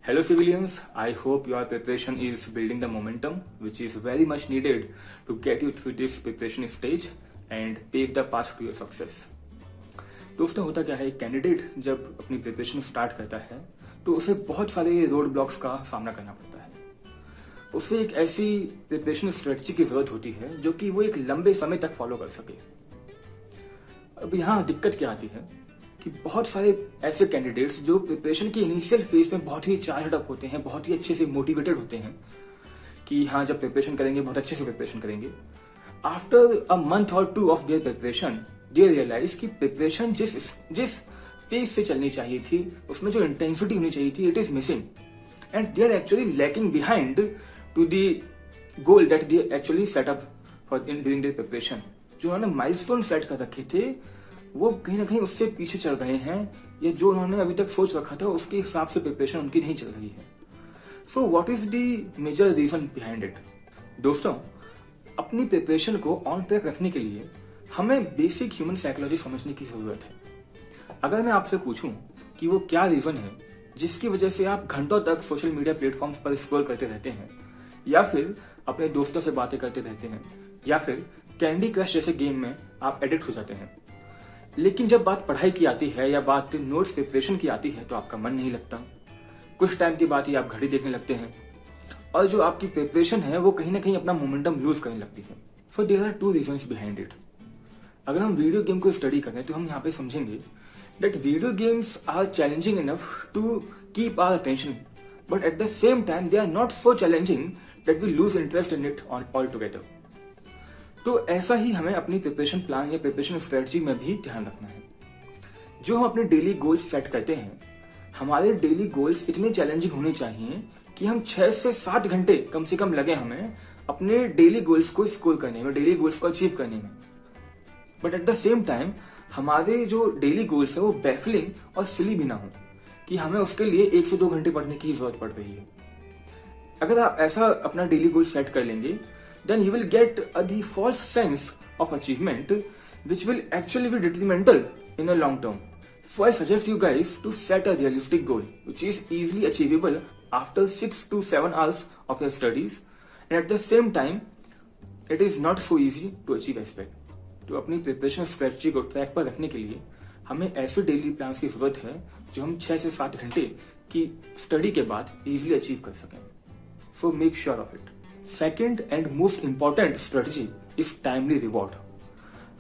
Hello civilians, I hope your preparation is building the momentum which is very much needed to get you through this preparation stage and pave the path to your success. दोस्तों होता क्या है, candidate जब अपनी preparation start करता है तो उसे बहुत सारे रोड ब्लॉक्स का सामना करना पड़ता है। उसे एक ऐसी प्रिपरेशन स्ट्रेटजी की जरूरत होती है जो कि वो एक लंबे समय तक फॉलो कर सके। अब यहाँ दिक्कत क्या आती है कि बहुत सारे ऐसे कैंडिडेट्स जो प्रिपरेशन के इनिशियल फेज में बहुत ही चार्जड अप होते हैं, बहुत ही अच्छे से मोटिवेटेड होते हैं कि हाँ जब प्रिपरेशन करेंगे बहुत अच्छे से प्रिपरेशन करेंगे। आफ्टर अ मंथ और 2 of their preparation they realise कि प्रिपरेशन जिस पेज से चलनी चाहिए थी, उसमें जो इंटेंसिटी होनी चाहिए थी, it is missing and they are actually lacking behind to the goal that they actually set up for in during their preparation. जो उन्होंने माइलस्टोन सेट कर रखे थे वो कहीं ना कहीं उससे पीछे चल रहे हैं, या जो उन्होंने अभी तक सोच रखा था उसके हिसाब से प्रिपरेशन उनकी नहीं चल रही है। So what is the major reason behind it? दोस्तों, अपनी प्रिपरेशन को ऑन ट्रैक रखने के लिए हमें बेसिक ह्यूमन साइकोलॉजी समझने की जरूरत है। अगर मैं आपसे पूछूं कि वो क्या रीजन है जिसकी वजह से आप घंटों तक सोशल मीडिया प्लेटफॉर्म्स पर स्क्रॉल करते रहते हैं, या फिर अपने दोस्तों से बातें करते रहते हैं, या फिर कैंडी क्रश जैसे गेम में आप एडिक्ट हो जाते हैं, लेकिन जब बात पढ़ाई की आती है या बात नोट्स प्रिपरेशन की आती है तो आपका मन नहीं लगता। कुछ टाइम के बाद ही आप घड़ी देखने लगते हैं और जो आपकी प्रिपरेशन है वो कहीं ना कहीं अपना मोमेंटम लूज करने लगती है। So there are 2 reasons behind it. अगर हम वीडियो गेम को स्टडी करें तो हम यहाँ पे समझेंगे that video games are challenging enough to keep our attention, but at the same time they are not so challenging that we lose interest in it altogether. तो ऐसा ही हमें अपनी प्रिपरेशन प्लान या प्रिपरेशन स्ट्रेटजी में भी ध्यान रखना है। जो हम अपने डेली गोल्स सेट करते हैं, हमारे डेली गोल्स इतने चैलेंजिंग होने चाहिए कि हम 6 से 7 घंटे कम से कम लगे हमें अपने डेली गोल्स को स्कोर करने में, डेली गोल्स को अचीव करने में। But at the same time हमारे जो डेली गोल्स है वो बैफलिंग और सिली भी ना हो कि हमें उसके लिए 1 से 2 घंटे पढ़ने की जरूरत पड़ रही है। अगर आप ऐसा अपना डेली गोल सेट कर लेंगे, then you will get the false sense of achievement which will actually be detrimental in a long term. So I suggest you guys to set a realistic goal which is easily achievable after 6 to 7 hours of your studies, and at the same time it is not so easy to achieve as well. तो अपनी preparation strategy को track पर रखने के लिए हमें ऐसे daily plan की जरूरत है जो हम 6 से 7 घंटे की स्टडी के बाद इजीली अचीव कर सकें। So make sure of it. Second and most important strategy is timely reward.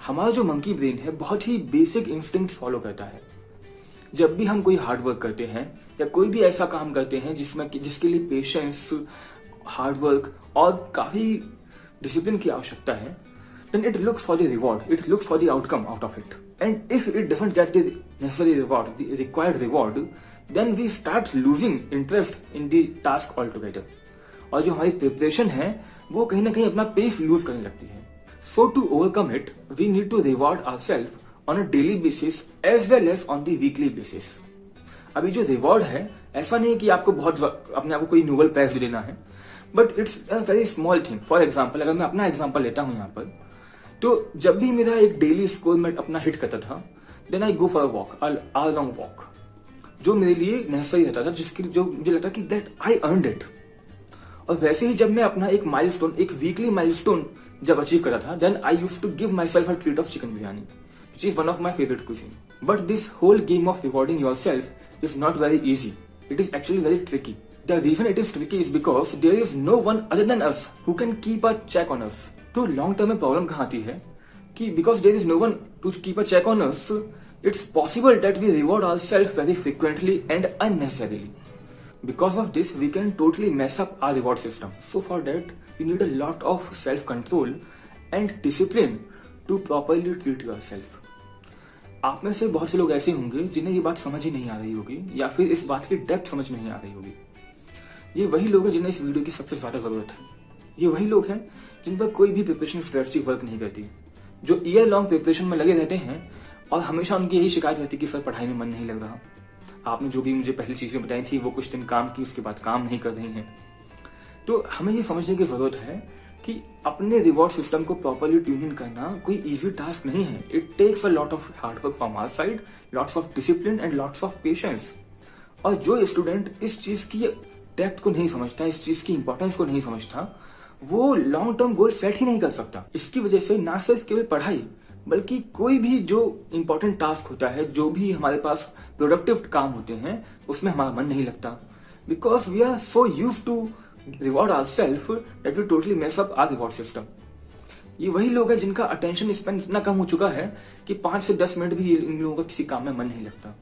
हमारा जो मंकी ब्रेन है बहुत ही बेसिक इंस्टिंक्ट फॉलो करता है। जब भी हम कोई हार्ड वर्क करते हैं या कोई भी ऐसा काम करते हैं जिसके लिए पेशेंस, हार्ड वर्क और काफी डिसिप्लिन की आवश्यकता है, then it looks for the reward, it looks for the outcome out of it. And if it doesn't get the necessary reward, the required reward, then we start losing interest in the task altogether. और जो हमारी preparation है वो कहीं ना कहीं अपना pace loose करने लगती है। So to overcome it we need to reward ourselves on a daily basis as well as on the weekly basis. अभी जो रिवॉर्ड है ऐसा नहीं कि आपको बहुत अपने आप को कोई नोबेल प्राइज भी देना है, but it's a very small thing. For example, अगर मैं अपना एग्जाम्पल लेता हूं यहाँ पर, तो जब भी मेरा एक डेली स्कोर मैं अपना हिट करता था, then I go for a walk, a long walk, जो मेरे लिए नेसेसरी रहता था, जो मुझे लगता कि दैट आई अर्नड इट। और वैसे ही जब मैं अपना एक माइलस्टोन, एक वीकली माइलस्टोन जब अचीव करा था, then I used to give myself a treat of chicken biryani which is one of my favourite cuisine. But this whole game of rewarding yourself is not very easy, it is actually very tricky. The reason it is tricky is because there is no one other than us who can keep a check on us. तो long term में problem कहाँ आती है कि because there is no one to keep a check on us, it's possible that we reward ourselves very frequently and unnecessarily. Because of this, we can totally mess up our reward system. So for that, you need a lot of self-control and discipline to properly treat yourself. आप में से बहुत से लोग ऐसे होंगे जिन्हें ये बात समझ ही नहीं आ रही होगी, या फिर इस बात की डेप्थ समझ नहीं आ रही होगी। ये वही लोग हैं जिन्हें इस वीडियो की सबसे ज्यादा जरूरत है। ये वही लोग हैं जिन पर कोई भी प्रिपरेशन स्ट्रेटजी वर्क नहीं करती, जो ईयर लॉन्ग प्रिपरेशन में लगे रहते हैं और हमेशा उनकी यही शिकायत रहती है कि सर पढ़ाई में मन नहीं लग रहा। आपने जो भी मुझे पहले चीजें बताई थी वो कुछ दिन काम की, उसके बाद काम नहीं कर रही हैं। तो हमें ये समझने की जरूरत है कि अपने रिवॉर्ड सिस्टम को प्रॉपर्ली ट्यून इन करना कोई इजी टास्क नहीं है। It takes a lot of hard work from our side, lots of discipline and lots of patience. और जो स्टूडेंट इस चीज की डेप्थ को नहीं समझता, इस चीज की इंपॉर्टेंस को नहीं समझता, वो लॉन्ग टर्म गोल सेट ही नहीं कर सकता। इसकी वजह से ना सिर्फ केवल पढ़ाई बल्कि कोई भी जो इंपॉर्टेंट टास्क होता है, जो भी हमारे पास प्रोडक्टिव काम होते हैं, उसमें हमारा मन नहीं लगता। Because we are so used to reward our self that we totally mess up our reward system. ये वही लोग हैं जिनका अटेंशन स्पेन इतना कम हो चुका है कि 5 से 10 मिनट भी इन लोगों का किसी काम में मन नहीं लगता।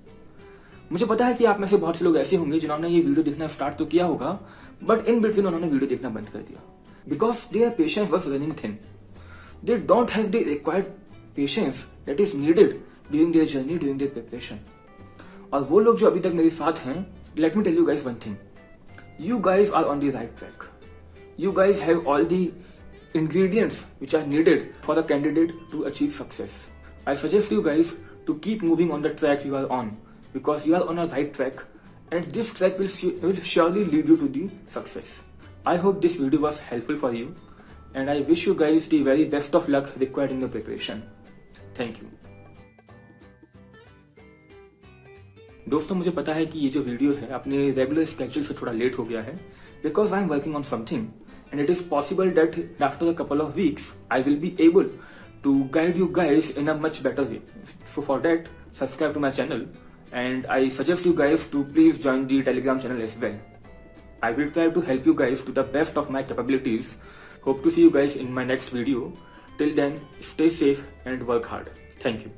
मुझे पता है कि आप में से बहुत से लोग ऐसे होंगे जिन्होंने ये वीडियो देखना स्टार्ट तो किया होगा, बट इन बिटवीन उन्होंने वीडियो देखना बंद कर दिया। Because their patience was running thin. They don't have the required patience that is needed during their journey, during their preparation. और वो लोग जो अभी तक मेरे साथ हैं, let me tell you guys one thing, you guys are on the right track. You guys have all the ingredients which are needed for a candidate to achieve success. I suggest you guys to keep moving on the track you are on, because you are on a right track and this track will surely lead you to the success. I hope this video was helpful for you and I wish you guys the very best of luck required in your preparation. Thank you. दोस्तों, मुझे पता है कि ये जो video है अपने regular schedule से थोड़ा लेट हो गया है, because I am working on something and it is possible that after a couple of weeks I will be able to guide you guys in a much better way. So for that, subscribe to my channel and I suggest you guys to please join the Telegram channel as well. I will try to help you guys to the best of my capabilities. Hope to see you guys in my next video. Till then, stay safe and work hard. Thank you.